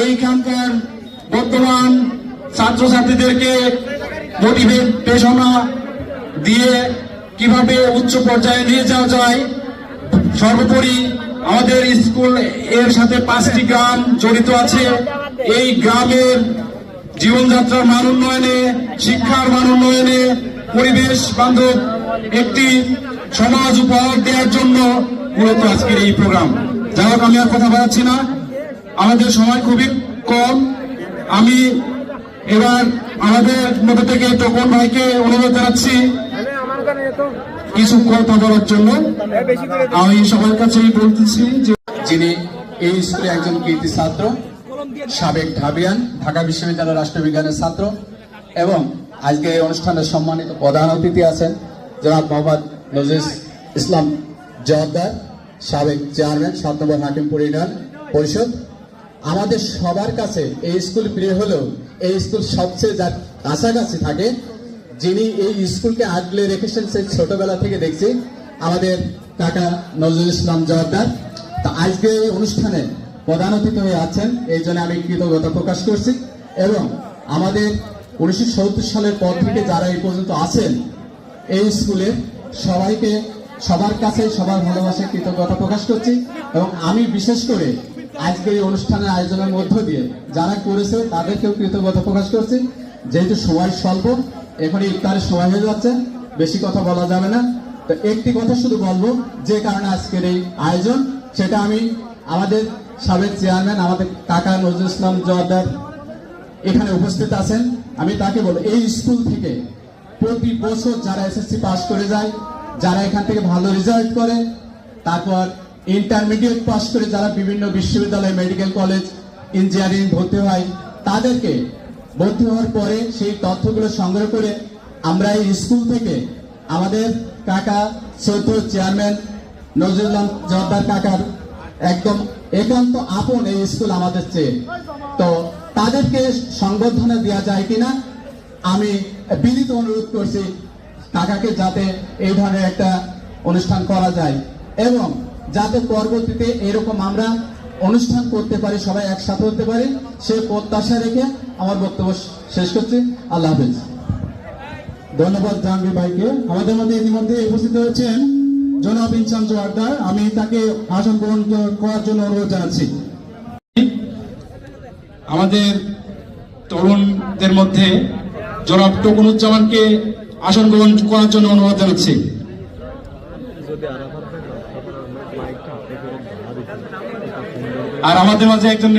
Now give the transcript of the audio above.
এইখানকার বর্তমান ছাত্রছাত্রীদেরকে মোটিভেশনা দিয়ে কিভাবে উচ্চ পর্যায়ে নিয়ে যাওয়া যায়। সর্বোপরি আমাদের স্কুল এর সাথে 5টি গ্রাম জড়িত আছে। এই গ্রামের জীবনযাত্রার মান উন্নয়নে, শিক্ষার মান উন্নয়নে, পরিবেশ বান্ধব একটি সমাজ উপহার দেওয়ার জন্য মূলত আজকের এই প্রোগ্রাম। যাই হোক, আমি আর কথা বাড়াচ্ছি না, আমাদের সময় খুবই কম। আমি এবার আমাদের মধ্যে থেকে তপন ভাইকে অনুরোধ জানাচ্ছি কিছু কথা বলার জন্য। আমি সবার কাছেই বলতেছি যে যিনি এই স্কুলে একজন কৃতি ছাত্র, সাবেক ঢাবিয়ান, ঢাকা বিশ্ববিদ্যালয়ের রাষ্ট্রবিজ্ঞানের ছাত্র, এবং আজকে এই অনুষ্ঠানের সম্মানিত প্রধান অতিথি আছেন জনাব মোহাম্মদ নজরুল ইসলাম জওয়াবদার, সাবেক চেয়ারম্যান 7 নম্বর হাকিমপুর ইউনিয়ন পরিষদ। আমাদের সবার কাছে এই স্কুল প্রিয় হলেও এই স্কুল সবচেয়ে যার কাছাকাছি থাকে, যিনি এই স্কুলকে আগলে রেখেছেন সেই ছোটবেলা থেকে দেখছি, আমাদের কাকা নজরুল ইসলাম জওয়াবদার। তা আজকে এই অনুষ্ঠানে প্রধান অতিথি হয়ে আছেন, এই জন্য আমি কৃতজ্ঞতা প্রকাশ করছি। এবং আমাদের 1970 সালের পর থেকে যারা এই পর্যন্ত আছেন এই স্কুলে, সবাইকে সবার কাছে সবার ভালোবাসা কৃতজ্ঞতা প্রকাশ করছি। এবং আমি বিশেষ করে আজকে এই অনুষ্ঠানের আয়োজনের মধ্য দিয়ে যারা করেছে তাদেরকেও কৃতজ্ঞতা প্রকাশ করছি। যেহেতু সময় স্বল্প, এখন ইফতারের সময় হয়ে যাচ্ছে, বেশি কথা বলা যাবে না। তো একটি কথা শুধু বলবো, যে কারণে আজকের এই আয়োজন, সেটা আমি আমাদের সাবেক চেয়ারম্যান আমাদের কাকা নজরুল ইসলাম জওয়াবদার এখানে উপস্থিত আছেন। আমি তাকে বলবো, এই স্কুল থেকে প্রতি বছর যারা এসএসসি পাস করে যায়, যারা এখান থেকে ভালো রেজাল্ট করে, তারপর ইন্টারমিডিয়েট পাস করে যারা বিভিন্ন বিশ্ববিদ্যালয়, মেডিকেল কলেজ, ইঞ্জিনিয়ারিং ভর্তি হয়, তাদেরকে ভর্তি হওয়ার পরে সেই তথ্যগুলো সংগ্রহ করে আমরা এই স্কুল থেকে আমাদের কাকা সদ্য চেয়ারম্যান নজরুল ইসলাম জওয়াবদার কাকার একদম একান্ত আপন এই স্কুল আমাদের চেয়ে, তো তাদেরকে সংবর্ধনা দেওয়া যায় কিনা আমি বিনীত অনুরোধ করছি কাকাকে, যাতে এই ধরনের একটা অনুষ্ঠান করা যায় এবং যাতে পরবর্তীতে এরকম আমরা অনুষ্ঠান করতে পারি, সবাই একসাথে হতে পারি, সে প্রত্যাশা রেখে আমার বক্তব্য শেষ করছি। আল্লাহ হাফেজ। ধন্যবাদ জাহাঙ্গীর ভাইকে। আমাদের মধ্যে ইতিমধ্যে উপস্থিত হয়েছেন জনাব ইনসান জওয়াবদার, আমি তাকে আসন গ্রহণ করার জন্য অনুরোধ জানাচ্ছি। আমাদের তরুণদের মধ্যে জনাব টকুনুজ্জামানকে আসন গ্রহণ করার জন্য অনুরোধ জানাচ্ছি। আর আমাদের মাঝে একজন